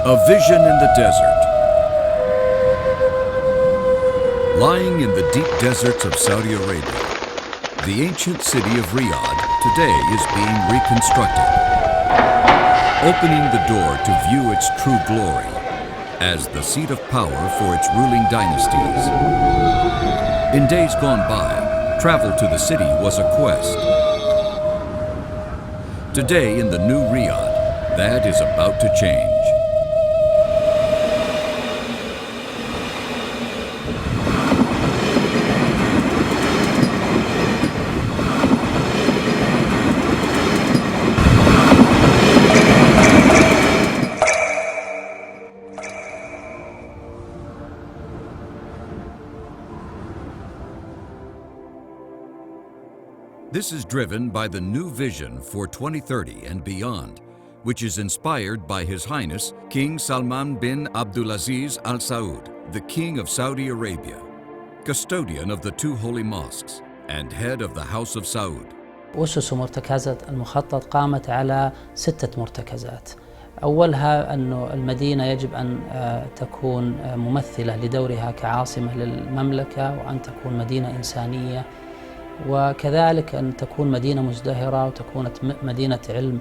A vision in the desert. Lying in the deep deserts of Saudi Arabia, the ancient city of Riyadh today is being reconstructed, opening the door to view its true glory as the seat of power for its ruling dynasties. In days gone by, travel to the city was a quest. Today in the new Riyadh, that is about to change. This is driven by the new vision for 2030 and beyond, which is inspired by His Highness King Salman bin Abdulaziz Al Saud, the King of Saudi Arabia, custodian of the two holy mosques and head of the House of Saud. أسس مرتكزات المخطط قامت على 6 مرتكزات. أولها أن المدينة يجب أن تكون ممثلة لدورها كعاصمة للمملكة، وأن تكون مدينة إنسانية، وكذلك أن تكون مدينة مزدهرة وتكون مدينة علم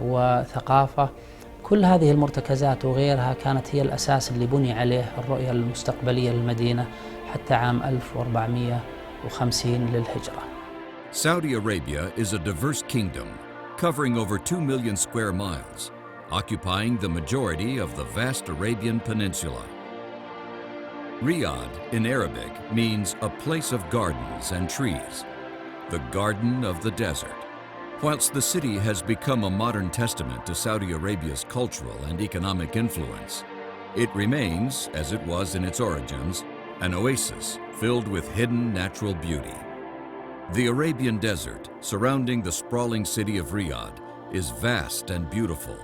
وثقافة. كل هذه المرتكزات وغيرها كانت هي الأساس اللي بني عليه الرؤية المستقبلية للمدينة حتى عام 1450 للهجرة. Saudi Arabia is a diverse kingdom covering over 2 million square miles, occupying the majority of the vast Arabian Peninsula. Riyadh in Arabic means a place of gardens and trees, the garden of the desert. Whilst the city has become a modern testament to Saudi Arabia's cultural and economic influence, it remains, as it was in its origins, an oasis filled with hidden natural beauty. The Arabian desert surrounding the sprawling city of Riyadh is vast and beautiful.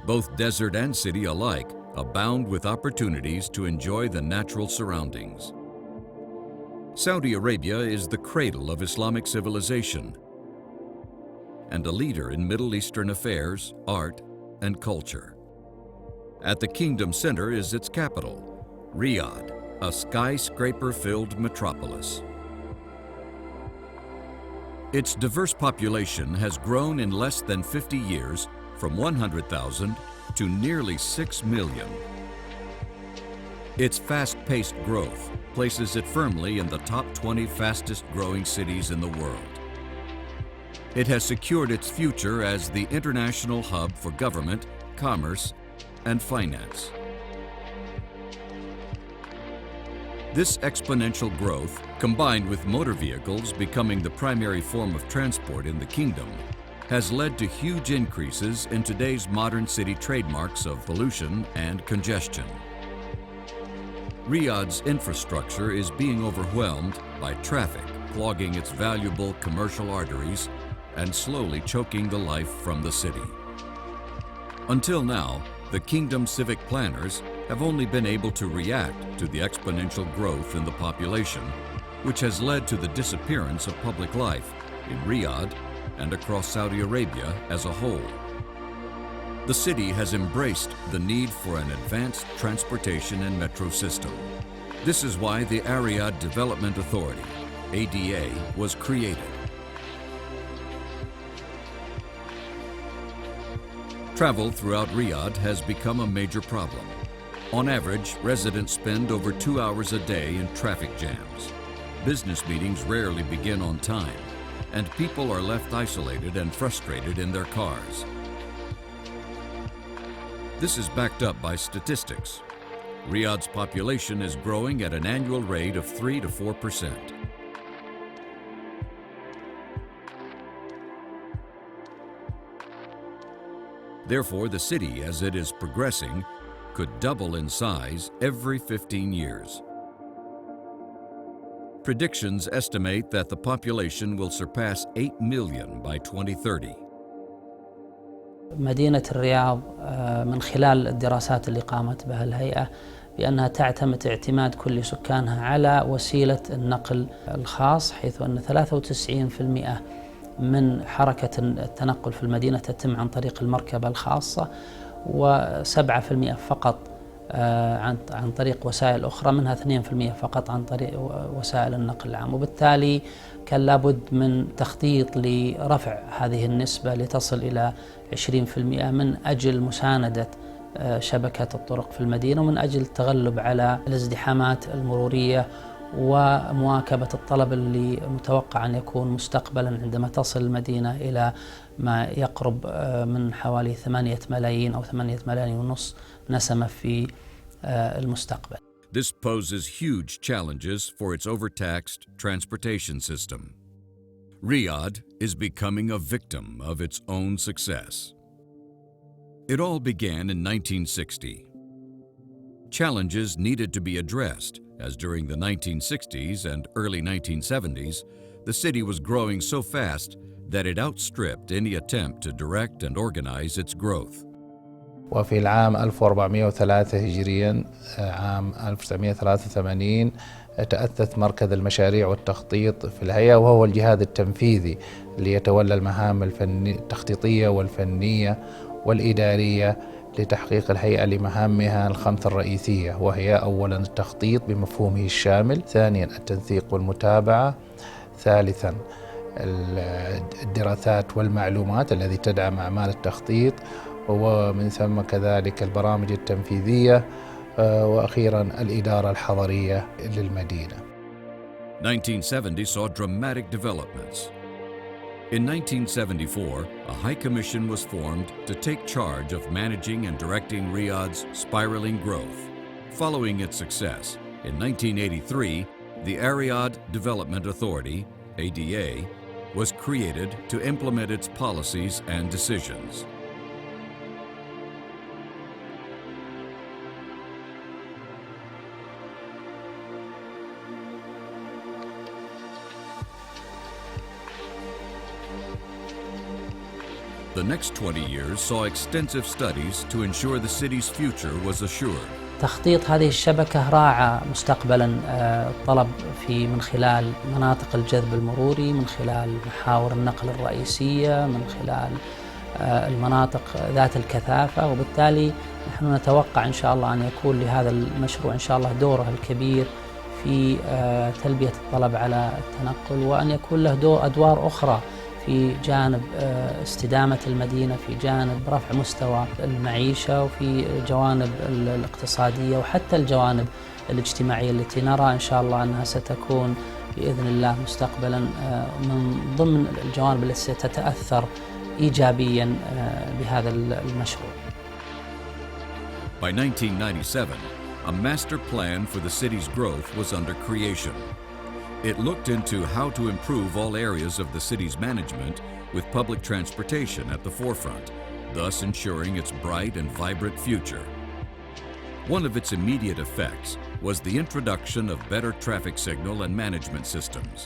Both desert and city alike abound with opportunities to enjoy the natural surroundings. Saudi Arabia is the cradle of Islamic civilization and a leader in Middle Eastern affairs, art, and culture. At the kingdom center is its capital, Riyadh, a skyscraper-filled metropolis. Its diverse population has grown in less than 50 years from 100,000 to nearly 6 million. Its fast-paced growth places it firmly in the top 20 fastest-growing cities in the world. It has secured its future as the international hub for government, commerce, and finance. This exponential growth, combined with motor vehicles becoming the primary form of transport in the kingdom, has led to huge increases in today's modern city trademarks of pollution and congestion. Riyadh's infrastructure is being overwhelmed by traffic, clogging its valuable commercial arteries and slowly choking the life from the city. Until now, the kingdom's civic planners have only been able to react to the exponential growth in the population, which has led to the disappearance of public life in Riyadh and across Saudi Arabia as a whole. The city has embraced the need for an advanced transportation and metro system. This is why the Area Development Authority, ADA, was created. Travel throughout Riyadh has become a major problem. On average, residents spend over 2 hours a day in traffic jams. Business meetings rarely begin on time, and people are left isolated and frustrated in their cars. This is backed up by statistics. Riyadh's population is growing at an annual rate of 3 to 4%. Therefore, the city, as it is progressing, could double in size every 15 years. Predictions estimate that the population will surpass 8 million by 2030. مدينة الرياض من خلال الدراسات اللي قامت بها الهيئة بأنها تعتمد اعتماد كل سكانها على وسيلة النقل الخاص، حيث أن 93% من حركة التنقل في المدينة تتم عن طريق المركبة الخاصة، و7% فقط عن طريق وسائل أخرى، منها 2% فقط عن طريق وسائل النقل العام. وبالتالي كان لابد من تخطيط لرفع هذه النسبة لتصل إلى 20% من أجل مساندة شبكة الطرق في المدينة، ومن أجل التغلب على الازدحامات المرورية ومواكبة الطلب اللي متوقع أن يكون مستقبلا عندما تصل المدينة إلى ما يقرب من حوالي 8 ملايين أو 8 ملايين ونصف نسمة في المستقبل. This poses huge challenges for its overtaxed transportation system. Riyadh is becoming a victim of its own success. It all began in 1960. Challenges needed to be addressed, as during the 1960s and early 1970s, the city was growing so fast that it outstripped any attempt to direct and organize its growth. وفي العام 1403 هجريا عام 1983 تأسس مركز المشاريع والتخطيط في الهيئة، وهو الجهاز التنفيذي اللي يتولى المهام التخطيطية والفنية والإدارية لتحقيق الهيئة لمهامها الخمس الرئيسية، وهي أولا التخطيط بمفهومه الشامل، ثانيا التنسيق والمتابعة، ثالثا الدراسات والمعلومات التي تدعم أعمال التخطيط، ومن ثم كذلك البرامج التنفيذية، وأخيرا الإدارة الحضرية للمدينة. 1970 saw dramatic developments. In 1974, a high commission was formed to take charge of managing and directing Riyadh's spiraling growth. Following its success, in 1983, the Riyadh Development Authority, ADA, was created to implement its policies and decisions. The next 20 years saw extensive studies to ensure the city's future was assured. تخطيط هذه الشبكة راعى مستقبلا الطلب من خلال مناطق الجذب المروري، من خلال محاور النقل الرئيسية، من خلال المناطق ذات الكثافة، وبالتالي نحن نتوقع إن شاء الله أن يكون لهذا المشروع إن شاء الله دوره الكبير في تلبية الطلب على التنقل، وأن يكون له أدوار أخرى في جانب استدامة المدينة، في جانب رفع مستوى المعيشة، وفي جوانب الاقتصادية، وحتى الجوانب الاجتماعية التي نرى إن شاء الله أنها ستكون بإذن الله مستقبلا من ضمن الجوانب التي ستتأثر إيجابيا بهذا المشروع. By 1997, a master plan for the city's growth was under creation. It looked into how to improve all areas of the city's management with public transportation at the forefront, thus ensuring its bright and vibrant future. One of its immediate effects was the introduction of better traffic signal and management systems,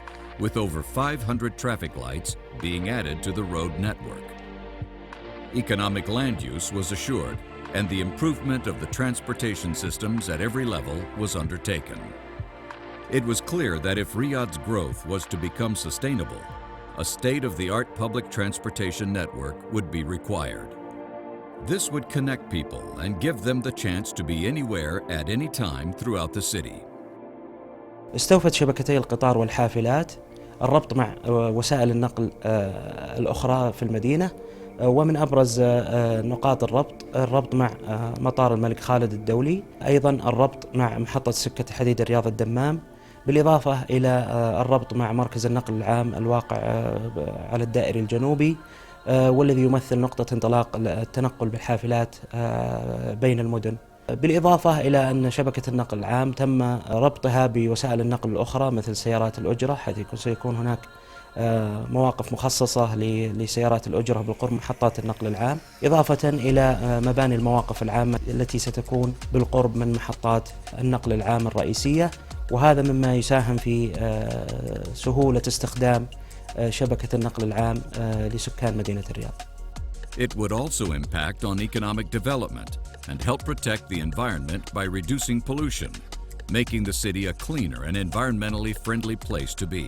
with over 500 traffic lights being added to the road network. Economic land use was assured, and the improvement of the transportation systems at every level was undertaken. It was clear that if Riyadh's growth was to become sustainable, a state-of-the-art public transportation network would be required. This would connect people and give them the chance to be anywhere at any time throughout the city. استوفت شبكتي القطار والحافلات الربط مع وسائل النقل الأخرى في المدينة، ومن أبرز نقاط الربط مع مطار الملك خالد الدولي، أيضا الربط مع محطة سكة حديد الرياض الدمام، بالإضافة إلى الربط مع مركز النقل العام الواقع على الدائري الجنوبي، والذي يمثل نقطة انطلاق التنقل بالحافلات بين المدن. بالإضافة إلى أن شبكة النقل العام تم ربطها بوسائل النقل الأخرى مثل سيارات الأجرة، حيث سيكون هناك مواقف مخصصة لسيارات الأجرة بالقرب محطات النقل العام، إضافة إلى مباني المواقف العامة التي ستكون بالقرب من محطات النقل العام الرئيسية، وهذا مما يساهم في سهولة استخدام شبكة النقل العام لسكان مدينة الرياض. It would also impact on economic development and help protect the environment by reducing pollution, making the city a cleaner and environmentally friendly place to be.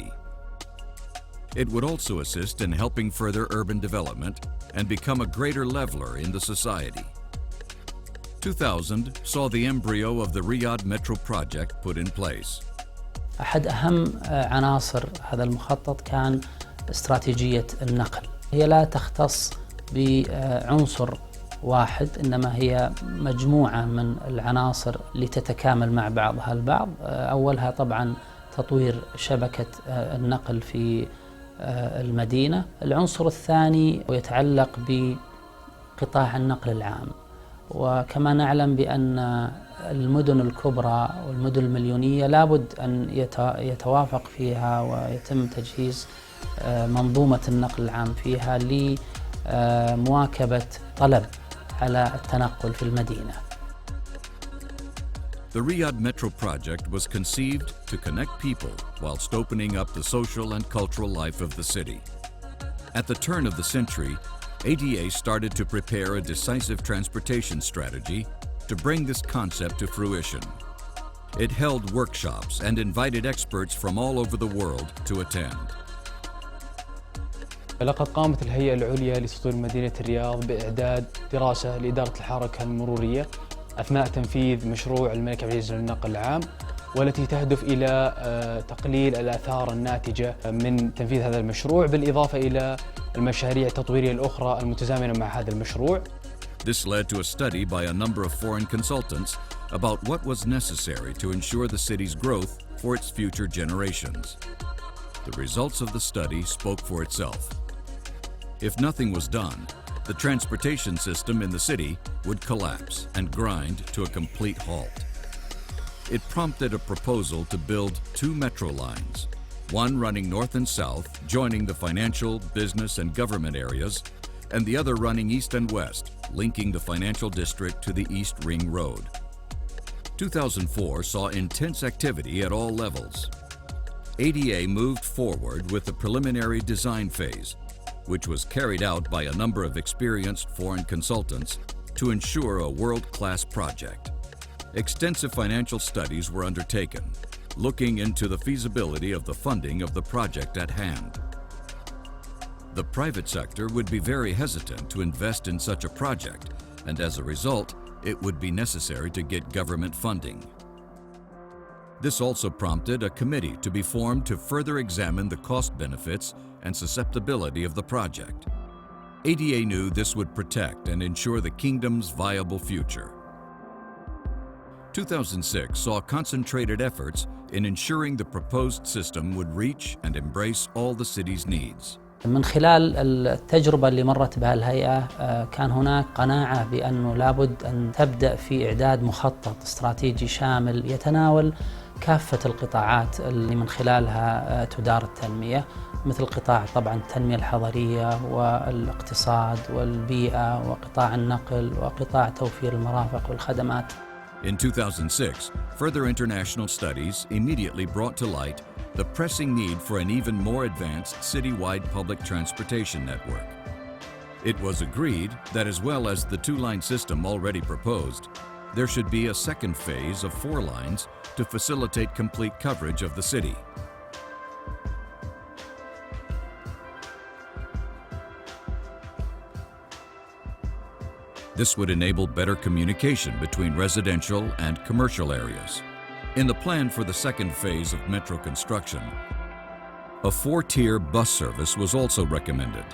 It would also assist in helping further urban development and become a greater leveler in the society. 2000 saw the embryo of the Riyadh Metro project put in place. أحد أهم عناصر هذا المخطط كان استراتيجية النقل. هي لا تختص بعنصر واحد، إنما هي مجموعة من العناصر لتتكامل مع بعضها البعض. أولها طبعاً تطوير شبكة النقل في المدينة. العنصر الثاني يتعلق بقطاع النقل العام، وكما نعلم بأن المدن الكبرى والمدن المليونية لابد أن يتوافق فيها ويتم تجهيز منظومة النقل العام فيها لمواكبة طلب على التنقل في المدينة. The Riyadh Metro project was conceived to connect people whilst opening up the social and cultural life of the city. At the turn of the century, ADA started to prepare a decisive transportation strategy to bring this concept to fruition. It held workshops and invited experts from all over the world to attend. لقد قامت الهيئة العليا لتطوير مدينة الرياض بإعداد دراسة لإدارة الحركة المرورية أثناء تنفيذ مشروع الملك عبد العزيز للنقل العام، والتي تهدف إلى تقليل الآثار الناتجة من تنفيذ هذا المشروع، بالإضافة إلى المشاريع التطويرية الأخرى المتزامنة مع هذا المشروع. This led to a study by a number of foreign consultants about what was necessary to ensure the city's growth for its future generations. The results of the study spoke for itself. If nothing was done, the transportation system in the city would collapse and grind to a complete halt. It prompted a proposal to build 2 metro lines, one running north and south, joining the financial, business, and government areas, and the other running east and west, linking the financial district to the East Ring Road. 2004 saw intense activity at all levels. ADA moved forward with the preliminary design phase, which was carried out by a number of experienced foreign consultants to ensure a world-class project. Extensive financial studies were undertaken, looking into the feasibility of the funding of the project at hand. The private sector would be very hesitant to invest in such a project, and as a result, it would be necessary to get government funding. This also prompted a committee to be formed to further examine the cost benefits and susceptibility of the project. ADA knew this would protect and ensure the kingdom's viable future. 2006 saw concentrated efforts in ensuring the proposed system would reach and embrace all the city's needs. من خلال التجربة اللي مرت بها الهيئة كان هناك قناعة بأنه لابد أن تبدأ في إعداد مخطط استراتيجي شامل يتناول كافة القطاعات اللي من خلالها تدار التنمية، مثل قطاع طبعا التنمية الحضرية والاقتصاد والبيئة وقطاع النقل وقطاع توفير المرافق والخدمات. In 2006, further international studies immediately brought to light the pressing need for an even more advanced citywide public transportation network. It was agreed that as well as the 2-line system already proposed, there should be a second phase of 4 lines to facilitate complete coverage of the city. This would enable better communication between residential and commercial areas. In the plan for the second phase of metro construction, a 4-tier bus service was also recommended.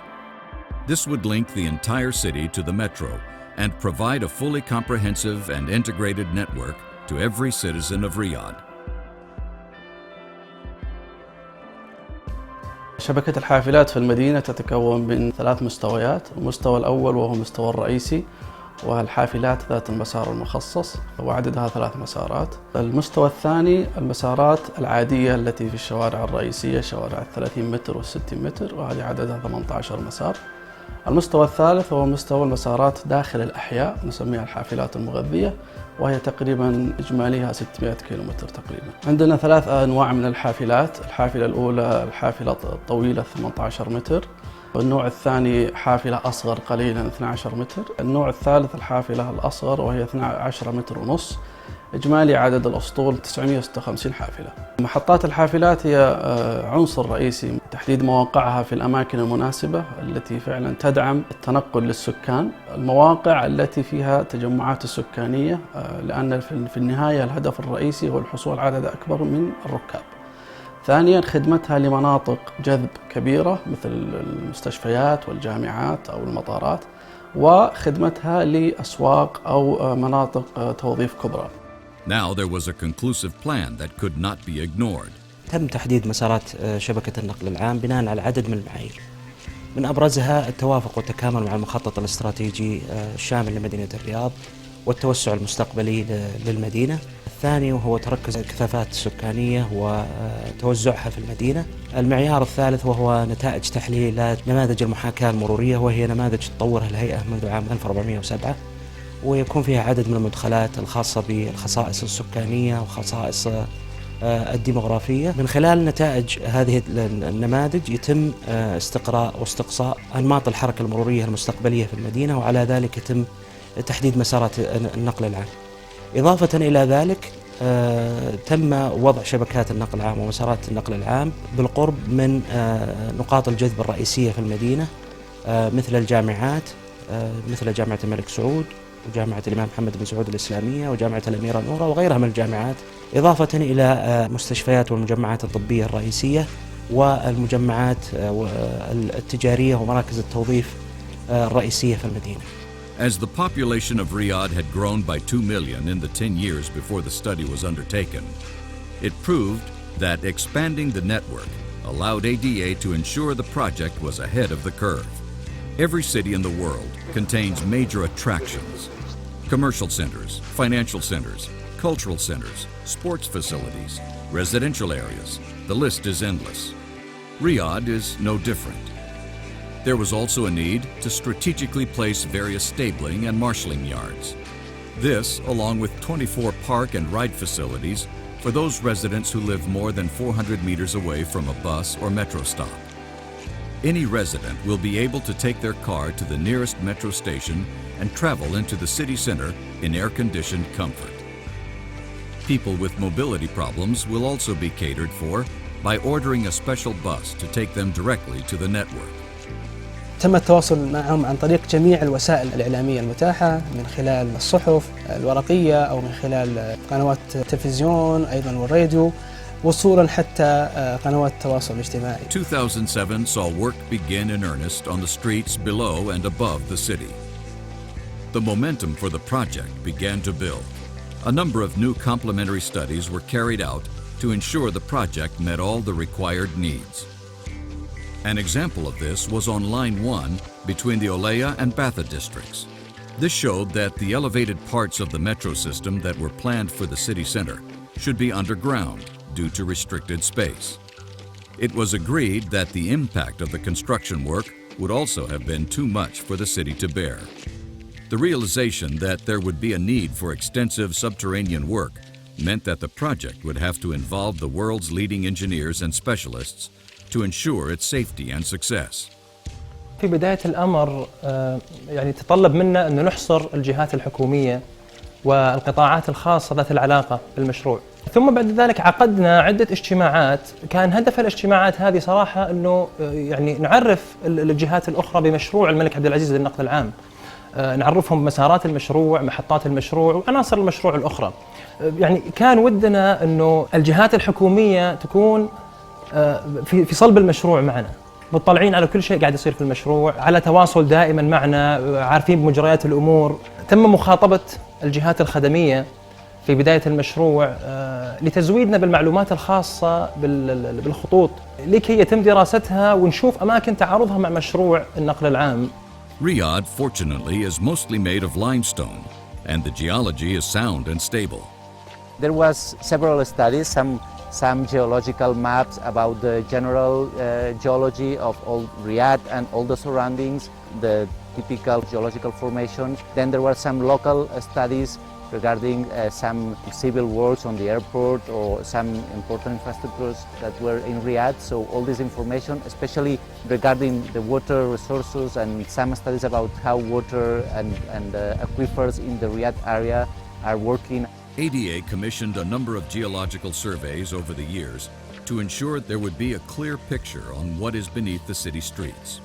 This would link the entire city to the metro and provide a fully comprehensive and integrated network to every citizen of Riyadh. شبكة الحافلات في المدينة تتكون من 3 مستويات. المستوى الأول وهو المستوى الرئيسي، والحافلات ذات المسار المخصص وعددها 3 مسارات. المستوى الثاني المسارات العادية التي في الشوارع الرئيسية، شوارع 30 متر و60 متر، وهذه عددها 18 مسار. المستوى الثالث هو مستوى المسارات داخل الأحياء، نسميها الحافلات المغذية، وهي تقريبا إجماليها 600 كيلومتر تقريبا. عندنا 3 أنواع من الحافلات. الحافلة الأولى الحافلة الطويلة 18 متر، والنوع الثاني حافلة أصغر قليلا 12 متر، النوع الثالث الحافلة الأصغر وهي 12 متر ونص. إجمالي عدد الأسطول 956 حافلة. محطات الحافلات هي عنصر رئيسي تحديد مواقعها في الأماكن المناسبة التي فعلا تدعم التنقل للسكان، المواقع التي فيها تجمعات السكانية، لأن في النهاية الهدف الرئيسي هو الحصول على عدد أكبر من الركاب. ثانيا خدمتها لمناطق جذب كبيرة مثل المستشفيات والجامعات أو المطارات، وخدمتها لأسواق أو مناطق توظيف كبرى. Now there was a conclusive plan that could not be ignored. تم تحديد مسارات شبكة النقل العام بناء على عدد من المعايير، من أبرزها التوافق والتكامل مع المخطط الاستراتيجي الشامل لمدينة الرياض والتوسع المستقبلي للمدينة. الثاني وهو تركز الكثافات السكانية وتوزعها في المدينة. المعيار الثالث وهو نتائج تحليلات نماذج المحاكاة المرورية، وهي نماذج تطورها الهيئة منذ عام 1407، ويكون فيها عدد من المدخلات الخاصة بالخصائص السكانية وخصائص الديمغرافية. من خلال نتائج هذه النماذج يتم استقراء واستقصاء أنماط الحركة المرورية المستقبلية في المدينة، وعلى ذلك يتم تحديد مسارات النقل العام. إضافة إلى ذلك تم وضع شبكات النقل العام ومسارات النقل العام بالقرب من نقاط الجذب الرئيسية في المدينة، مثل الجامعات، مثل جامعة الملك سعود وجامعة الإمام محمد بن سعود الإسلامية وجامعة الأميرة نورة وغيرها من الجامعات، إضافة إلى مستشفيات والمجمعات الطبية الرئيسية والمجمعات التجارية ومراكز التوظيف الرئيسية في المدينة. As the population of Riyadh had grown by 2 million in the 10 years before the study was undertaken, it proved that expanding the network allowed ADA to ensure the project was ahead of the curve. Every city in the world contains major attractions: commercial centers, financial centers, cultural centers, sports facilities, residential areas. The list is endless. Riyadh is no different. There was also a need to strategically place various stabling and marshalling yards. This, along with 24 park and ride facilities for those residents who live more than 400 meters away from a bus or metro stop. Any resident will be able to take their car to the nearest metro station and travel into the city center in air-conditioned comfort. People with mobility problems will also be catered for by ordering a special bus to take them directly to the network. تم التواصل معهم عن طريق جميع الوسائل الإعلامية المتاحة، من خلال الصحف الورقية أو من خلال قنوات التلفزيون أيضا والراديو، وصولا حتى قنوات التواصل الاجتماعي. 2007 saw work begin in earnest on the streets below and above the city. The momentum for the project began to build. A number of new complementary studies were carried out to ensure the project met all the required needs. An example of this was on Line 1 between the Olaya and Batha districts. This showed that the elevated parts of the metro system that were planned for the city center should be underground due to restricted space. It was agreed that the impact of the construction work would also have been too much for the city to bear. The realization that there would be a need for extensive subterranean work meant that the project would have to involve the world's leading engineers and specialists to ensure its safety and success. في بداية الأمر يعني تطلب منا أن نحصر الجهات الحكومية والقطاعات الخاصة ذات العلاقة بالمشروع. ثم بعد ذلك عقدنا عدة اجتماعات، كان هدف الاجتماعات هذه صراحة أنه يعني نعرف الجهات الأخرى بمشروع الملك عبد العزيز للنقل العام، نعرفهم مسارات المشروع، محطات المشروع وعناصر المشروع الأخرى. يعني كان ودنا أنه الجهات الحكومية تكون في صلب المشروع معنا، مطلعين على كل شيء قاعد يصير في المشروع، على تواصل دائما معنا، عارفين بمجريات الأمور. تم مخاطبة الجهات الخدمية في بداية المشروع لتزويدنا بالمعلومات الخاصة بالخطوط لكي يتم دراستها ونشوف أماكن تعارضها مع مشروع النقل العام. Riyadh, fortunately, is mostly made of limestone, and the geology is sound and stable. There was several studies, some geological maps about the general geology of all Riyadh and all the surroundings, the typical geological formations. Then there were some local studies regarding some civil works on the airport or some important infrastructures that were in Riyadh. So all this information, especially regarding the water resources and some studies about how water and aquifers in the Riyadh area are working. ADA commissioned a number of geological surveys over the years to ensure there would be a clear picture on what is beneath the city streets.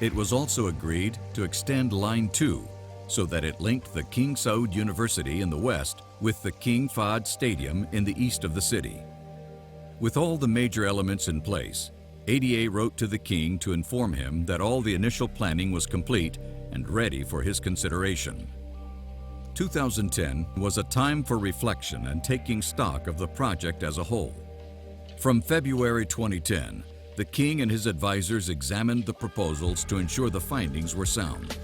It was also agreed to extend Line 2 so that it linked the King Saud University in the west with the King Fahd Stadium in the east of the city. With all the major elements in place, ADA wrote to the King to inform him that all the initial planning was complete and ready for his consideration. 2010 was a time for reflection and taking stock of the project as a whole. From February 2010, the King and his advisors examined the proposals to ensure the findings were sound.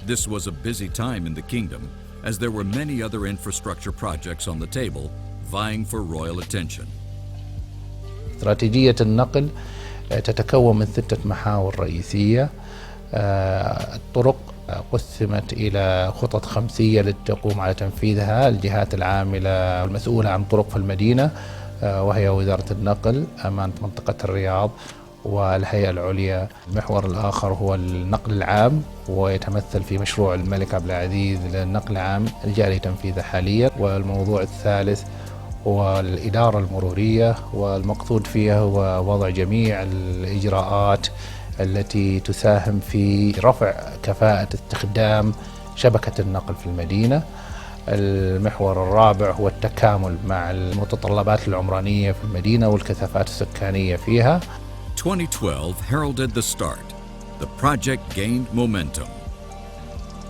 This was a busy time in the kingdom, as there were many other infrastructure projects on the table vying for royal attention. استراتيجية النقل تتكون من 6 محاور رئيسية. الطرق قسمت إلى خطط خمسية لتقوم على تنفيذها الجهات العاملة المسؤولة عن طرق في المدينة، وهي وزارة النقل، أمانة منطقة الرياض، والهيئة العليا. المحور الآخر هو النقل العام، ويتمثل في مشروع الملك عبد العزيز للنقل العام الجاري تنفيذه حاليا. والموضوع الثالث هو الإدارة المرورية، والمقصود فيها هو وضع جميع الإجراءات التي تساهم في رفع كفاءة استخدام شبكة النقل في المدينة. المحور الرابع هو التكامل مع المتطلبات العمرانية في المدينة والكثافات السكانية فيها. 2012 heralded the start. The project gained momentum.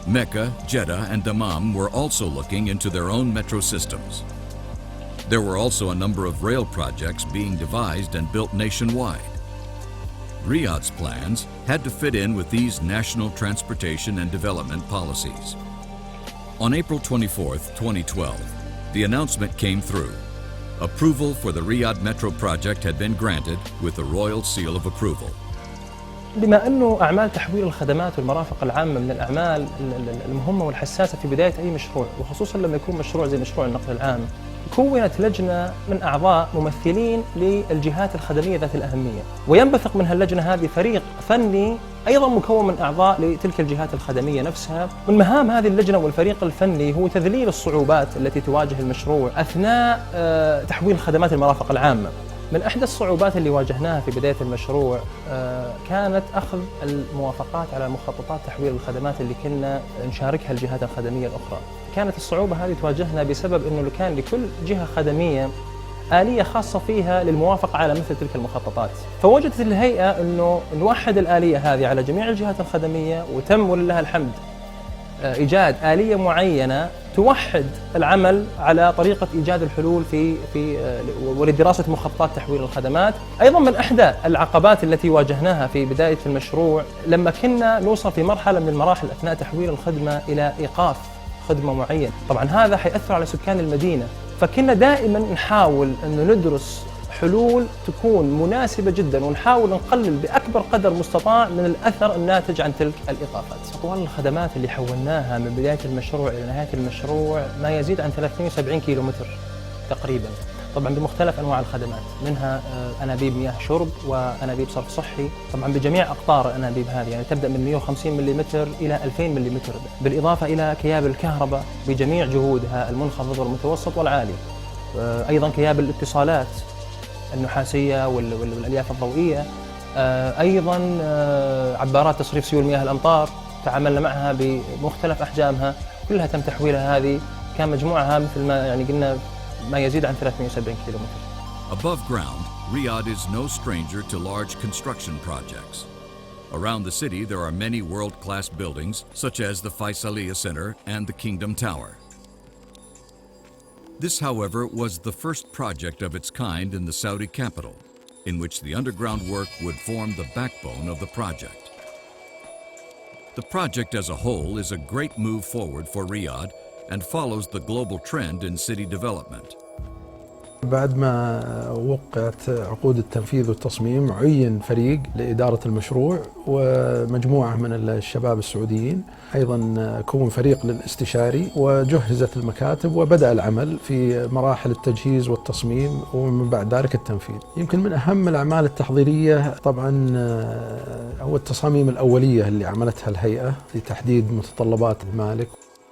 Mecca, Jeddah, and Dammam were also looking into their own metro systems. There were also a number of rail projects being devised and built nationwide. Riyadh's plans had to fit in with these national transportation and development policies. On April 24, 2012, the announcement came through. Approval for the Riyadh Metro project had been granted with the Royal Seal of Approval. بما أنه أعمال تحويل الخدمات والمرافق العامة من الأعمال المهمة والحساسة في بداية أي مشروع، وخصوصا لما يكون مشروع زي مشروع النقل العام، كونت لجنة من أعضاء ممثلين للجهات الخدمية ذات الأهمية، وينبثق من هاللجنة هذه فريق فني أيضا مكون من أعضاء لتلك الجهات الخدمية نفسها. من مهام هذه اللجنة والفريق الفني هو تذليل الصعوبات التي تواجه المشروع أثناء تحويل خدمات المرافق العامة. من إحدى الصعوبات اللي واجهناها في بداية المشروع كانت أخذ الموافقات على مخططات تحويل الخدمات اللي كنا نشاركها الجهات الخدمية الأخرى. كانت الصعوبة هذه تواجهنا بسبب أنه كان لكل جهة خدمية آلية خاصة فيها للموافقة على مثل تلك المخططات، فوجدت الهيئة أنه نوحد الآلية هذه على جميع الجهات الخدمية، وتم ولله الحمد إيجاد آلية معينة توحد العمل على طريقة إيجاد الحلول ولدراسة مخططات تحويل الخدمات. أيضا من إحدى العقبات التي واجهناها في بداية المشروع لما كنا نوصل في مرحلة من المراحل أثناء تحويل الخدمة إلى إيقاف خدمة معينة، طبعا هذا حيأثر على سكان المدينة، فكنا دائما نحاول أن ندرس حلول تكون مناسبة جدا ونحاول نقلل بأكبر قدر مستطاع من الأثر الناتج عن تلك الإيقافات. طوال الخدمات اللي حولناها من بداية المشروع إلى نهاية المشروع ما يزيد عن 370 كيلومتر تقريبا، طبعا بمختلف أنواع الخدمات، منها أنابيب مياه شرب وأنابيب صرف صحي، طبعا بجميع أقطار الأنابيب هذه، يعني تبدأ من 150 ملم إلى 2000 ملم، بالإضافة إلى كيابل الكهرباء بجميع جهودها المنخفض والمتوسط والعالي، أيضا كيابل الاتصالات النحاسية والألياف الضوئية، أيضا عبارات تصريف سيول مياه الأمطار تعاملنا معها بمختلف أحجامها، كلها تم تحويلها. هذه كان مجموعها مثل ما يعني قلنا ما يزيد عن 370 كيلومتر. Above ground, Riyadh is no stranger to large construction projects. Around the city there are many world-class buildings such as the Faisaliya Center and the Kingdom Tower. This, however, was the first project of its kind in the Saudi capital, in which the underground work would form the backbone of the project. The project as a whole is a great move forward for Riyadh and follows the global trend in city development. بعد ما وقعت عقود التنفيذ والتصميم عين فريق لإدارة المشروع ومجموعة من الشباب السعوديين، أيضا كون فريق للاستشاري، وجهزت المكاتب وبدأ العمل في مراحل التجهيز والتصميم ومن بعد ذلك التنفيذ. يمكن من أهم الأعمال التحضيرية طبعا هو التصاميم الأولية اللي عملتها الهيئة لتحديد متطلبات المالك.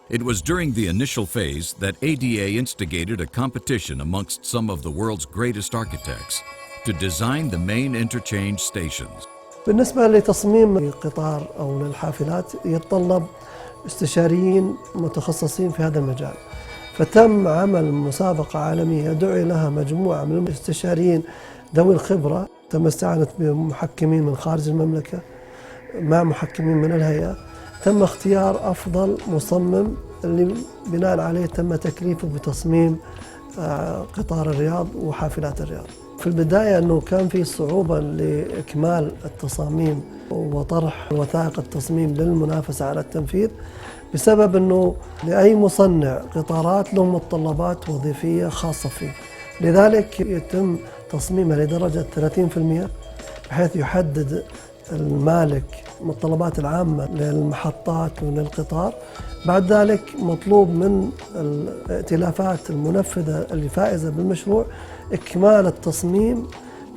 It was during the initial phase that ADA instigated a competition amongst some of the world's greatest architects to design the main interchange stations. بالنسبة لتصميم القطار أو للحافلات يتطلب استشاريين متخصصين في هذا المجال، فتم عمل مسابقة عالمية دعي لها مجموعة من الاستشاريين ذوي الخبرة، تم استعانة بمحكمين من خارج المملكة مع محكمين من الهيئة، تم اختيار أفضل مصمم اللي بناء عليه تم تكليفه بتصميم قطار الرياض وحافلات الرياض. في البداية أنه كان في صعوبة لإكمال التصاميم وطرح وثائق التصميم للمنافسة على التنفيذ بسبب أنه لأي مصنع قطارات له متطلبات وظيفية خاصة فيه، لذلك يتم تصميمها لدرجة 30% بحيث يحدد المالك المتطلبات العامة للمحطات وللقطار. بعد ذلك مطلوب من الائتلافات المنفذة اللي فائزة بالمشروع إكمال التصميم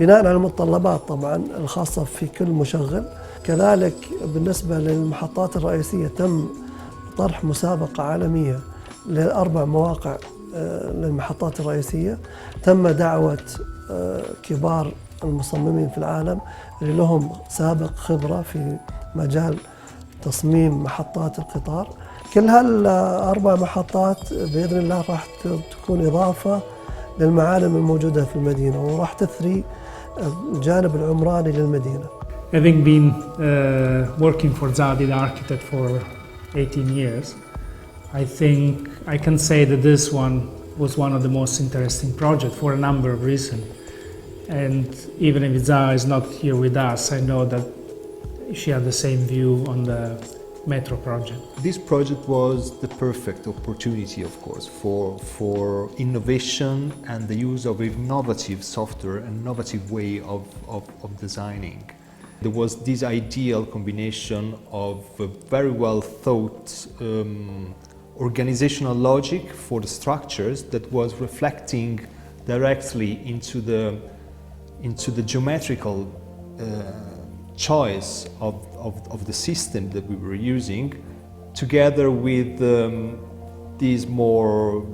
بناء على المتطلبات طبعا الخاصة في كل مشغل. كذلك بالنسبة للمحطات الرئيسية تم طرح مسابقة عالمية ل4 مواقع للمحطات الرئيسية، تم دعوة كبار المصممين في العالم اللي لهم سابق خبرة في مجال تصميم محطات القطار. كل هال4 محطات بإذن الله راح تكون إضافة للمعالم الموجودة في المدينة وراح تثري الجانب العمراني للمدينة. Having been working for Zadi, the architect, for 18 years, I think I can say that this one was one of the most interesting projects for a number of reasons. And even if Zaha is not here with us, I know that she had the same view on the metro project. This project was the perfect opportunity, of course, for innovation and the use of innovative software and innovative way of designing. There was this ideal combination of a very well thought organizational logic for the structures that was reflecting directly into the geometrical choice of the system that we were using, together with this more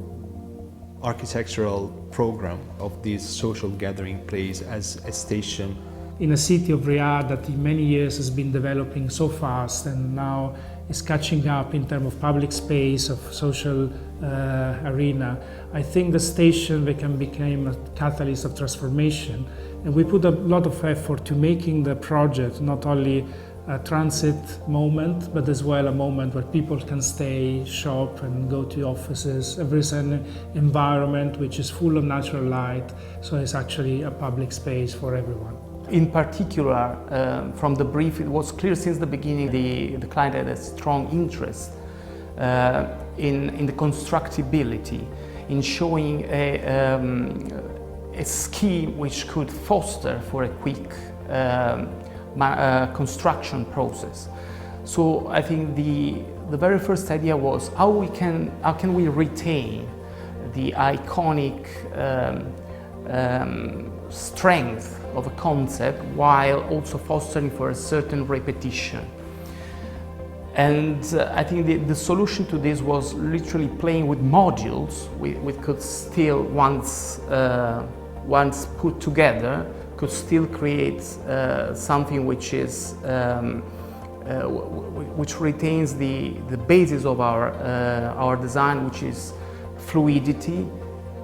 architectural program of this social gathering place as a station. In a city of Riyadh that in many years has been developing so fast and now is catching up in terms of public space, of social arena, I think the station became a catalyst of transformation. And we put a lot of effort to making the project not only a transit moment, but as well a moment where people can stay, shop and go to offices. There is an environment which is full of natural light, so it's actually a public space for everyone. In particular, from the brief, it was clear since the beginning the client had a strong interest in the constructibility, in showing a scheme which could foster for a quick construction process. So I think the very first idea was how can we retain the iconic strength of a concept while also fostering for a certain repetition. And I think the solution to this was literally playing with modules we could still, once put together, could still create something which is which retains the basis of our design, which is fluidity,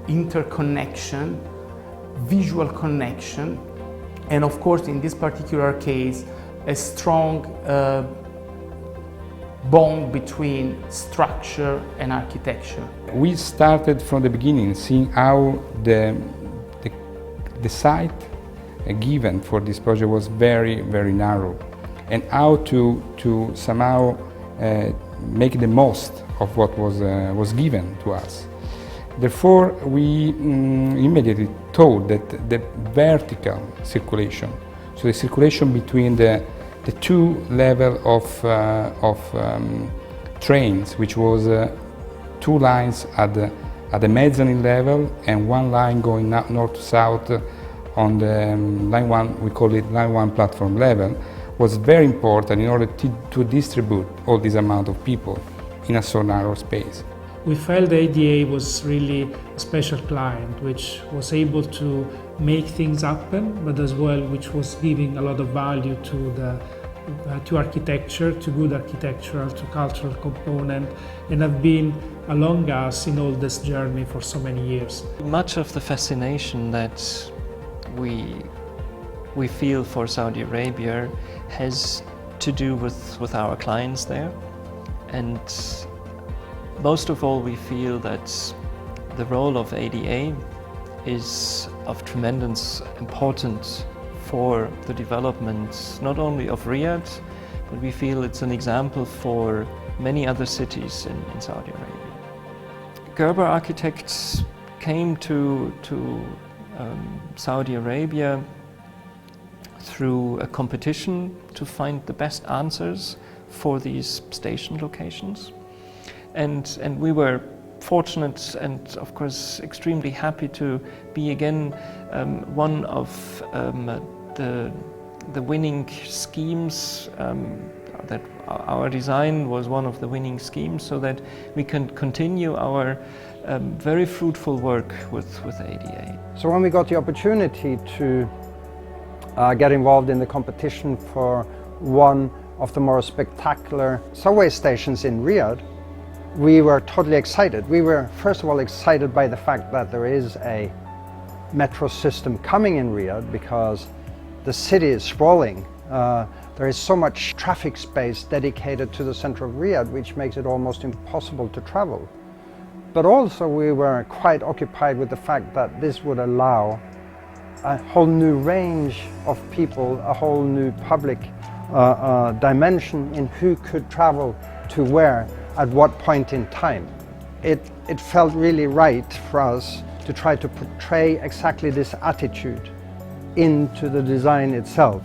interconnection, visual connection, and of course in this particular case a strong bond between structure and architecture. We started from the beginning seeing how the site given for this project was very, very narrow, and how to somehow make the most of what was given to us. Therefore, we immediately thought that the vertical circulation, so the circulation between the two levels of trains, which was 2 lines at the mezzanine level and 1 line going north to south on the line 1, we call it line 1 platform level, was very important in order to distribute all this amount of people in a so narrow space. We felt the ADA was really a special client, which was able to make things happen, but as well which was giving a lot of value to architecture, to good architectural, to cultural component, and have been along us in all this journey for so many years. Much of the fascination that we feel for Saudi Arabia has to do with our clients there, and most of all we feel that the role of ADA is of tremendous importance for the development not only of Riyadh, but we feel it's an example for many other cities in Saudi Arabia. Gerber Architects came to Saudi Arabia through a competition to find the best answers for these station locations. And we were fortunate and of course extremely happy to be again one of the winning schemes, that our design was one of the winning schemes, so that we can continue our very fruitful work with ADA. So when we got the opportunity to get involved in the competition for one of the more spectacular subway stations in Riyadh, we were totally excited. We were first of all excited by the fact that there is a metro system coming in Riyadh, because the city is sprawling. There is so much traffic space dedicated to the center of Riyadh, which makes it almost impossible to travel. But also we were quite occupied with the fact that this would allow a whole new range of people, a whole new public dimension in who could travel to where, at what point in time. It felt really right for us to try to portray exactly this attitude into the design itself.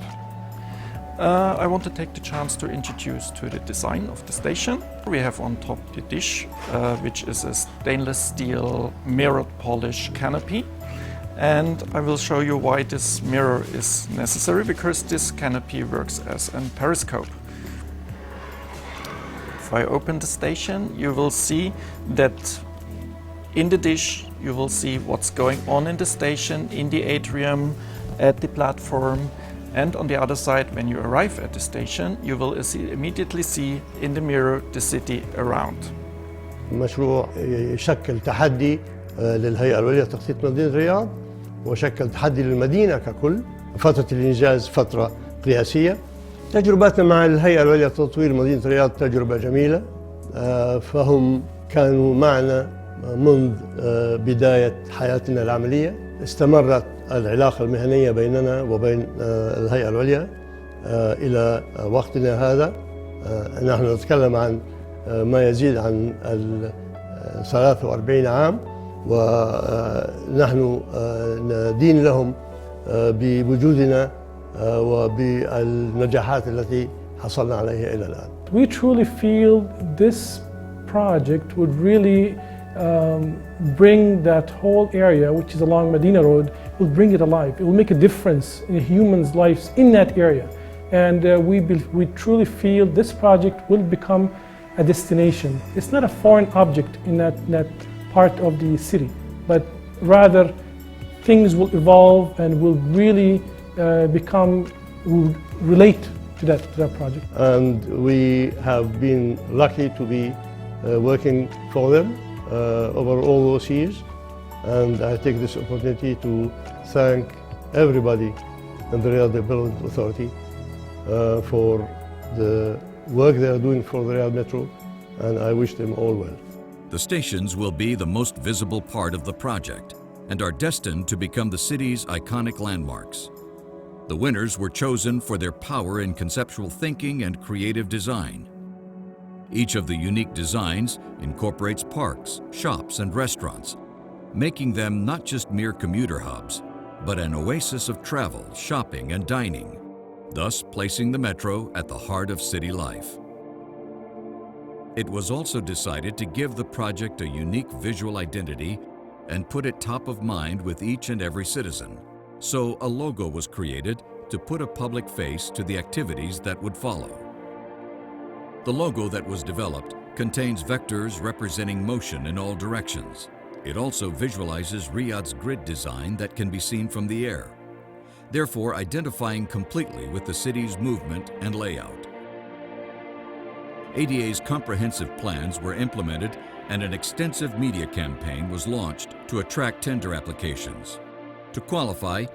I want to take the chance to introduce to the design of the station. We have on top the dish, which is a stainless steel mirrored polish canopy. And I will show you why this mirror is necessary, because this canopy works as a periscope. If I open the station, you will see that in the dish you will see what's going on in the station, in the atrium, at the platform, and on the other side, when you arrive at the station, you will immediately see in the mirror the city around. المشروع يشكل تحدي للهيئة العليا لتخطيط مدينة الرياض، وشكل تحدي للمدينة ككل. فترة الإنجاز فترة قياسية. تجربتنا مع الهيئة العليا لتطوير مدينة الرياض تجربة جميلة، فهم كانوا معنا منذ بداية حياتنا العملية. استمرت العلاقة المهنية بيننا وبين الهيئة العليا إلى وقتنا هذا. نحن نتكلم عن ما يزيد عن 43 عام، ونحن ندين لهم بوجودنا وبالنجاحات التي حصلنا عليها إلى الآن. We truly feel this project would really bring that whole area, which is along Medina Road, will bring it alive. It will make a difference in humans' lives in that area. And we truly feel this project will become a destination. It's not a foreign object in that part of the city, but rather things will evolve and will really will relate to that project. And we have been lucky to be working for them over all those years, and I take this opportunity to thank everybody in the Riyadh Development Authority for the work they are doing for the Riyadh Metro, and I wish them all well. The stations will be the most visible part of the project and are destined to become the city's iconic landmarks. The winners were chosen for their power in conceptual thinking and creative design. Each of the unique designs incorporates parks, shops, and restaurants, making them not just mere commuter hubs, but an oasis of travel, shopping, and dining, thus placing the metro at the heart of city life. It was also decided to give the project a unique visual identity and put it top of mind with each and every citizen. So a logo was created to put a public face to the activities that would follow. The logo that was developed contains vectors representing motion in all directions. It also visualizes Riyadh's grid design that can be seen from the air, therefore identifying completely with the city's movement and layout. ADA's comprehensive plans were implemented and an extensive media campaign was launched to attract tender applications. To qualify,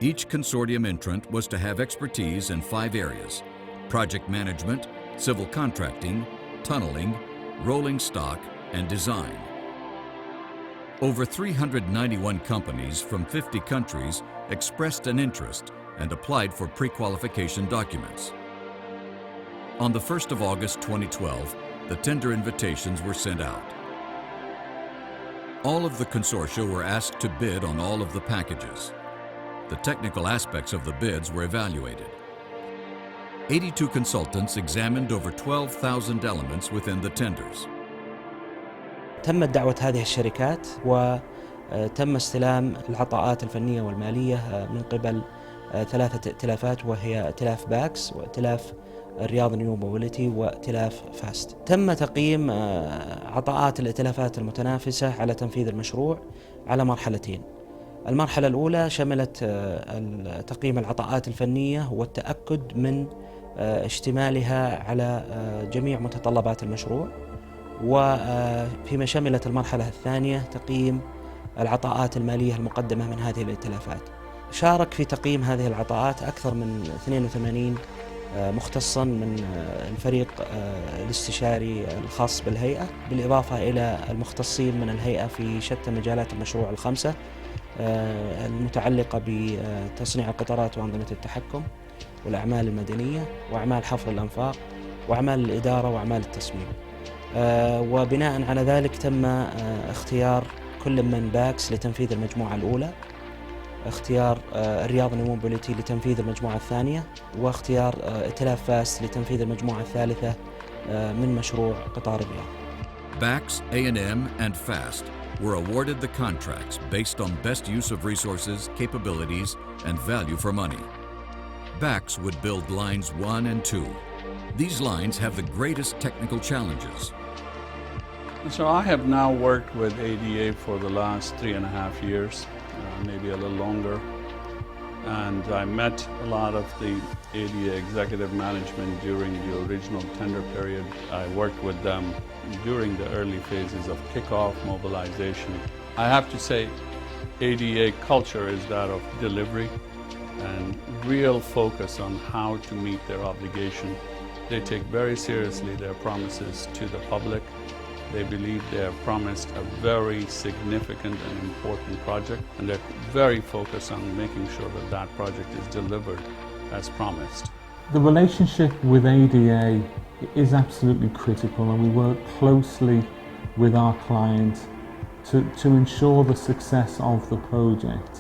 each consortium entrant was to have expertise in 5 areas: project management, civil contracting, tunneling, rolling stock, and design. Over 391 companies from 50 countries expressed an interest and applied for pre-qualification documents. On the 1st of August 2012, the tender invitations were sent out. All of the consortia were asked to bid on all of the packages. The technical aspects of the bids were evaluated. 82 consultants examined over 12,000 elements within the tenders. تمت دعوة هذه الشركات وتم استلام العطاءات الفنية والمالية من قبل 3 ائتلافات، وهي ائتلاف باكس وائتلاف الرياض نيو موبيليتي وائتلاف فاست. تم تقييم عطاءات الائتلافات المتنافسة على تنفيذ المشروع على مرحلتين. المرحلة الأولى شملت تقييم العطاءات الفنية والتأكد من اشتمالها على جميع متطلبات المشروع، وفيما شملت المرحلة الثانية تقييم العطاءات المالية المقدمة من هذه الائتلافات. شارك في تقييم هذه العطاءات أكثر من 82 مختصا من الفريق الاستشاري الخاص بالهيئة، بالإضافة إلى المختصين من الهيئة في شتى مجالات المشروع ال5 المتعلقة بتصنيع القطارات وأنظمة التحكم والأعمال المدنية وأعمال حفر الأنفاق وأعمال الإدارة وأعمال التصميم. وبناء على ذلك تم اختيار كل من باكس لتنفيذ المجموعة الأولى، اختيار الرياض نيو موبيليتي لتنفيذ المجموعة الثانية، واختيار ائتلاف فاست لتنفيذ المجموعة الثالثة من مشروع قطار الرياض. BACS, A&M, and FAST were awarded the contracts based on best use of resources, capabilities, and value for money. BACS would build lines 1 and 2. These lines have the greatest technical challenges. So I have now worked with ADA for the last 3.5 years, maybe a little longer. And I met a lot of the ADA executive management during the original tender period. I worked with them during the early phases of kickoff, mobilization. I have to say, ADA culture is that of delivery and real focus on how to meet their obligation. They take very seriously their promises to the public. They believe they have promised a very significant and important project, and they're very focused on making sure that that project is delivered as promised. The relationship with ADA is absolutely critical, and we work closely with our client to ensure the success of the project.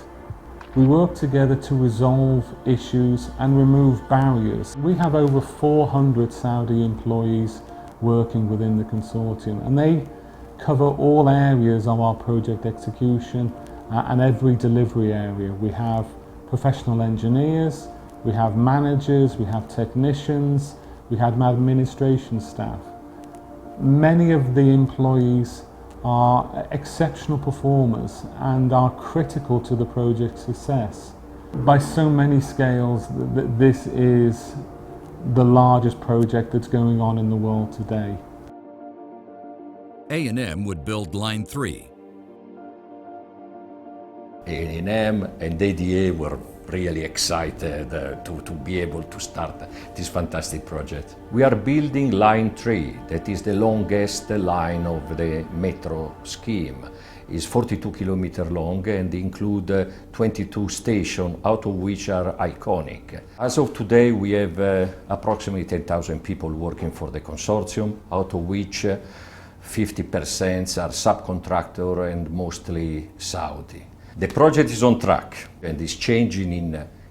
We work together to resolve issues and remove barriers. We have over 400 Saudi employees working within the consortium, and they cover all areas of our project execution and every delivery area. We have professional engineers, we have managers, we have technicians, we have administration staff. Many of the employees are exceptional performers and are critical to the project's success. By so many scales, this is the largest project that's going on in the world today. A&M would build Line 3. A&M and ADA were really excited to be able to start this fantastic project. We are building Line 3, that is the longest line of the metro scheme. It's 42 kilometers long and include 22 stations, out of which are iconic. As of today, we have approximately 10,000 people working for the consortium, out of which 50% are subcontractor and mostly Saudi. The project is on track and is changing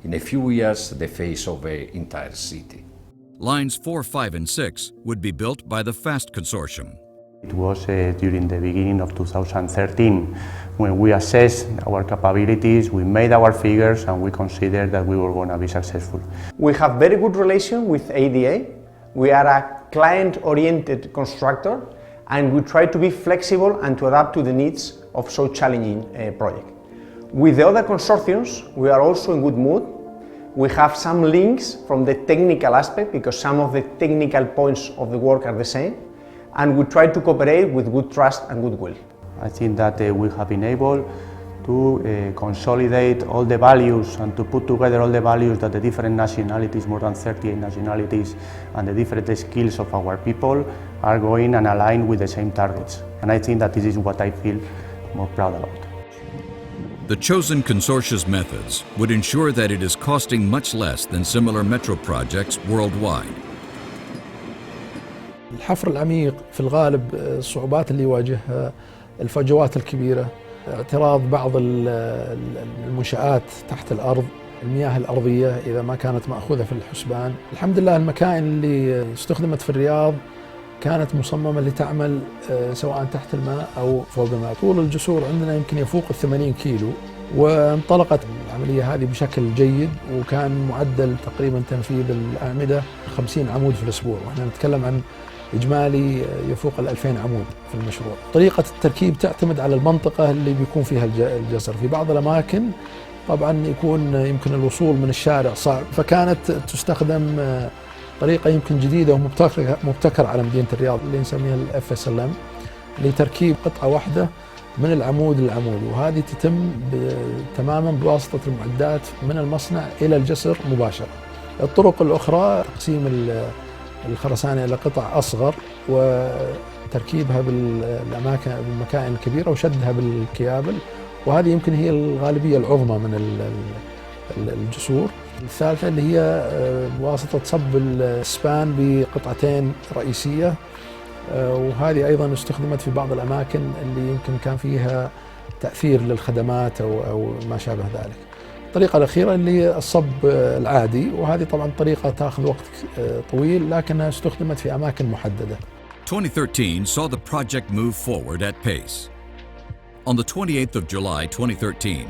in a few years the face of the entire city. Lines 4, 5, and 6 would be built by the FAST consortium. It was during the beginning of 2013 when we assessed our capabilities, we made our figures, and we considered that we were going to be successful. We have very good relation with ADA. We are a client-oriented constructor, and we try to be flexible and to adapt to the needs of so challenging project. With the other consortiums, we are also in good mood. We have some links from the technical aspect because some of the technical points of the work are the same, and we try to cooperate with good trust and goodwill. I think that we have been able to consolidate all the values and to put together all the values that the different nationalities, more than 38 nationalities, and the different skills of our people are going and align with the same targets. And I think that this is what I feel more proud about. The chosen consortia's methods would ensure that it is costing much less than similar metro projects worldwide. الحفر العميق في الغالب الصعوبات اللي يواجهها الفجوات الكبيرة، اعتراض بعض المنشآت تحت الأرض، المياه الأرضية إذا ما كانت مأخوذة في الحسبان. الحمد لله المكائن اللي استخدمت في الرياض كانت مصممة لتعمل سواء تحت الماء أو فوق الماء. طول الجسور عندنا يمكن يفوق 80 كيلو، وانطلقت العملية هذه بشكل جيد، وكان معدل تقريبا تنفيذ الأعمدة 50 عمود في الأسبوع، وإحنا نتكلم عن إجمالي يفوق 2000 عمود في المشروع. طريقة التركيب تعتمد على المنطقة اللي بيكون فيها الجسر. في بعض الأماكن طبعا يمكن الوصول من الشارع صعب، فكانت تستخدم طريقة يمكن جديدة ومبتكرة على مدينة الرياض اللي نسميها FSLM لتركيب قطعة واحدة من العمود للعمود، وهذه تتم تماما بواسطة المعدات من المصنع إلى الجسر مباشرة. الطرق الأخرى تقسيم الخرسانة إلى قطع أصغر وتركيبها بالمكائن الكبيرة وشدها بالكيابل، وهذه يمكن هي الغالبية العظمى من الجسور. الثالثة اللي هي بواسطة صب السبان بقطعتين رئيسية، وهذه أيضا استخدمت في بعض الأماكن اللي يمكن كان فيها تأثير للخدمات أو ما شابه ذلك. الطريقة الأخيرة اللي هي الصب العادي، وهذه طبعا طريقة تأخذ وقت طويل لكنها استخدمت في أماكن محددة. 2013 saw the project move forward at pace. On the 28th of July 2013,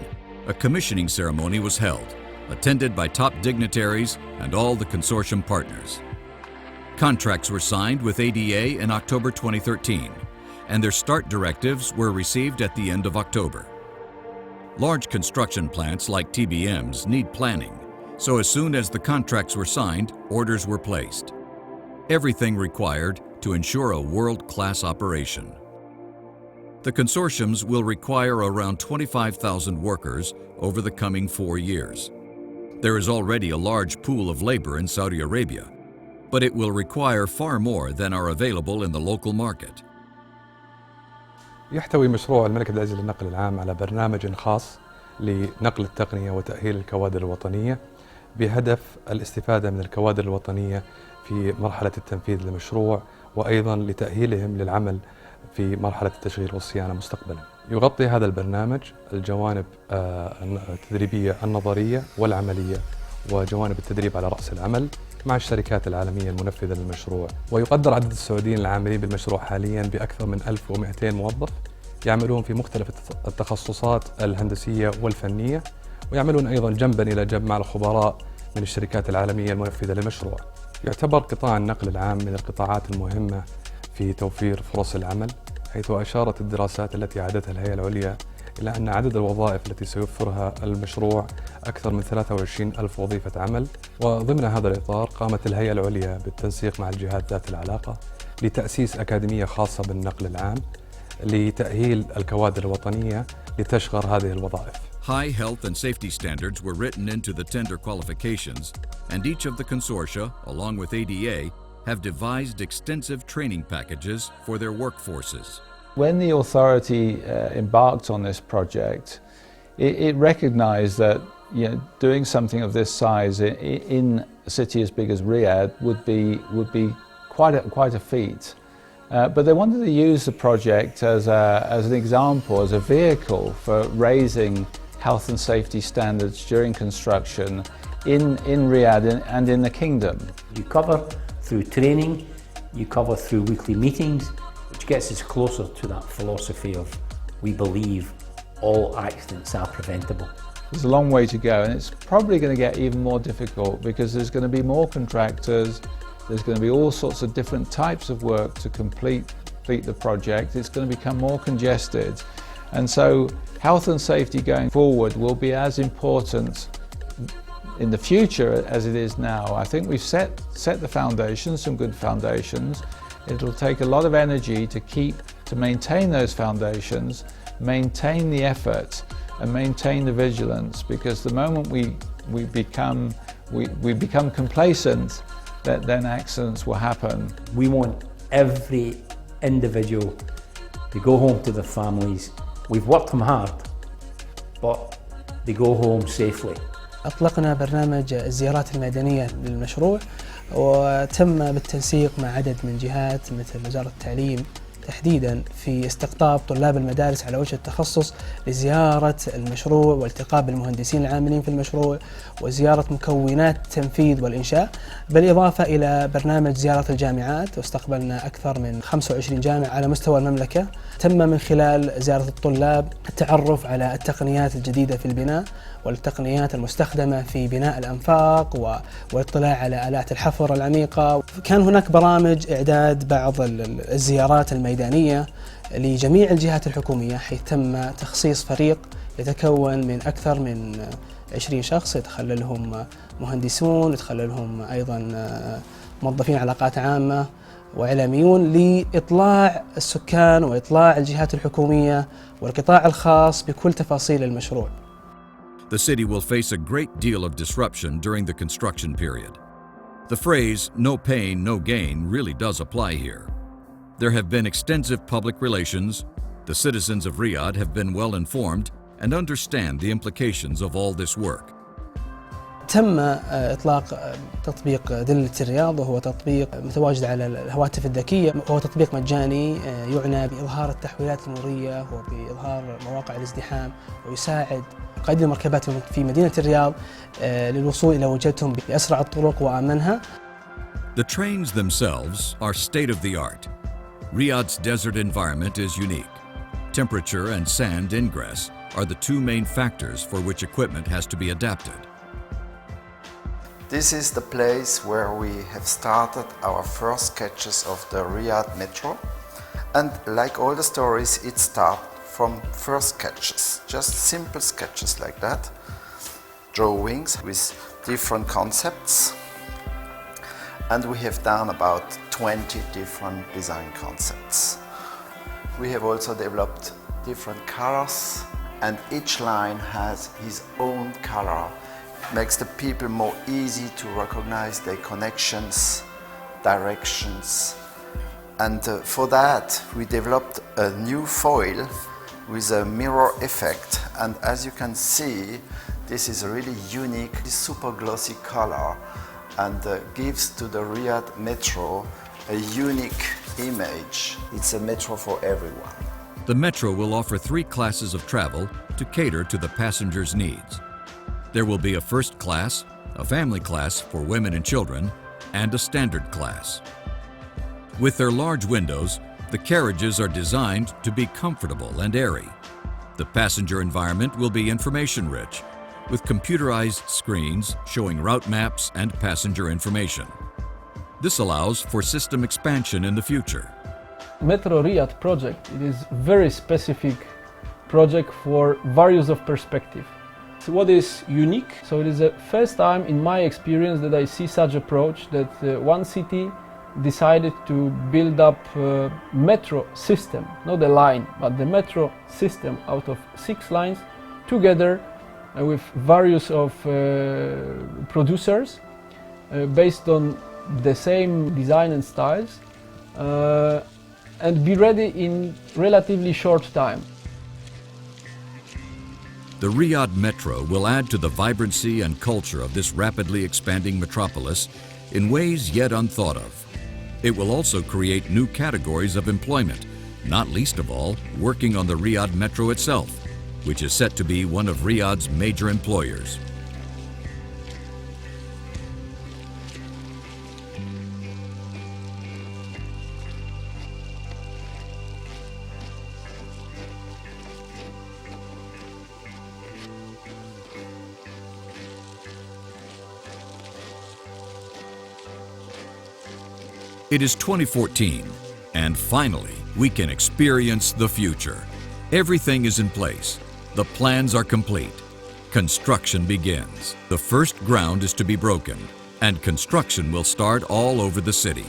a commissioning ceremony was held, attended by top dignitaries and all the consortium partners. Contracts were signed with ADA in October 2013, and their start directives were received at the end of October. Large construction plants like TBMs need planning, so as soon as the contracts were signed, orders were placed. Everything required to ensure a world-class operation. The consortiums will require around 25,000 workers over the coming 4 years. There is already a large pool of labor in Saudi Arabia, but it will require far more than are available in the local market. يحتوي مشروع الملك عبد العزيز للنقل العام على برنامج خاص لنقل التقنية وتأهيل الكوادر الوطنية بهدف الاستفادة من الكوادر الوطنية في مرحلة التنفيذ للمشروع، وأيضا لتأهيلهم للعمل في مرحلة التشغيل والصيانة مستقبلا. يغطي هذا البرنامج الجوانب التدريبية النظرية والعملية وجوانب التدريب على رأس العمل مع الشركات العالمية المنفذة للمشروع. ويقدر عدد السعوديين العاملين بالمشروع حاليا بأكثر من 1200 موظف يعملون في مختلف التخصصات الهندسية والفنية، ويعملون أيضا جنبا إلى جنب مع الخبراء من الشركات العالمية المنفذة للمشروع. يعتبر قطاع النقل العام من القطاعات المهمة في توفير فرص العمل، حيث أشارت الدراسات التي أعدتها الهيئة العليا إلى أن عدد الوظائف التي سيوفرها المشروع أكثر من 23,000 وظيفة عمل. وضمن هذا الإطار قامت الهيئة العليا بالتنسيق مع الجهات ذات العلاقة لتأسيس أكاديمية خاصة بالنقل العام لتأهيل الكوادر الوطنية لتشغل هذه الوظائف. High health and safety standards were written into the tender qualifications, and each of the consortia, along with ADA, have devised extensive training packages for their workforces. When the authority embarked on this project, it recognized that doing something of this size in a city as big as Riyadh would be quite a feat. But they wanted to use the project as an example, as a vehicle for raising health and safety standards during construction in Riyadh and in the kingdom. You cover through training, you cover through weekly meetings, which gets us closer to that philosophy of we believe all accidents are preventable. There's a long way to go, and it's probably going to get even more difficult because there's going to be more contractors, there's going to be all sorts of different types of work to complete complete the project. It's going to become more congested. And so health and safety going forward will be as important in the future as it is now. I think we've set the foundations, some good foundations. It'll take a lot of energy to maintain those foundations, maintain the effort and maintain the vigilance, because the moment we become complacent, then accidents will happen. We want every individual to go home to their families. We've worked them hard, but they go home safely. أطلقنا برنامج الزيارات الميدانية للمشروع، وتم بالتنسيق مع عدد من جهات مثل وزارة التعليم تحديدا في استقطاب طلاب المدارس على وجه التخصص لزيارة المشروع والتقاء بالمهندسين العاملين في المشروع وزيارة مكونات التنفيذ والإنشاء، بالإضافة إلى برنامج زيارة الجامعات، واستقبلنا أكثر من 25 جامعة على مستوى المملكة. تم من خلال زيارة الطلاب التعرف على التقنيات الجديدة في البناء والتقنيات المستخدمة في بناء الأنفاق والاطلاع على آلات الحفر العميقة. كان هناك برامج إعداد بعض الزيارات الميدانية لجميع الجهات الحكومية، حيث تم تخصيص فريق يتكون من أكثر من 20 شخص، يتخللهم مهندسون، يتخللهم أيضا موظفين علاقات عامة وإعلاميون، لإطلاع السكان وإطلاع الجهات الحكومية والقطاع الخاص بكل تفاصيل المشروع. The city will face a great deal of disruption during the construction period. The phrase, no pain, no gain, really does apply here. There have been extensive public relations. The citizens of Riyadh have been well informed and understand the implications of all this work. تم إطلاق تطبيق دلة الرياض، وهو تطبيق متواجد على الهواتف الذكية، وهو تطبيق مجاني يعنى بإظهار التحويلات المرورية وبإظهار مواقع الازدحام، ويساعد قائدي المركبات في مدينة الرياض للوصول إلى وجهتهم بأسرع الطرق وأمنها. The trains themselves are state-of-the-art. Riyadh's desert environment is unique. Temperature and sand ingress are the two main factors for which equipment has to be adapted. This is the place where we have started our first sketches of the Riyadh Metro, and like all the stories, it starts from first sketches, just simple sketches like that, drawings with different concepts, and we have done about 20 different design concepts. We have also developed different colors, and each line has his own color. Makes the people more easy to recognize their connections, directions, and for that we developed a new foil with a mirror effect, and as you can see, this is a really unique, super glossy color, and gives to the Riyadh Metro a unique image. It's a metro for everyone. The metro will offer 3 classes of travel to cater to the passengers' needs. There will be a first class, a family class for women and children, and a standard class. With their large windows, the carriages are designed to be comfortable and airy. The passenger environment will be information-rich, with computerized screens showing route maps and passenger information. This allows for system expansion in the future. Metro Riyadh project, it is very specific project for various of perspective. What is unique? So it is the first time in my experience that I see such approach, that one city decided to build up a metro system, not a line, but the metro system out of 6 lines together with various of producers based on the same design and styles, and be ready in relatively short time. The Riyadh Metro will add to the vibrancy and culture of this rapidly expanding metropolis in ways yet unthought of. It will also create new categories of employment, not least of all, working on the Riyadh Metro itself, which is set to be one of Riyadh's major employers. It is 2014, And finally, we can experience the future. Everything is in place. The plans are complete. Construction begins. The first ground is to be broken, and construction will start all over the city.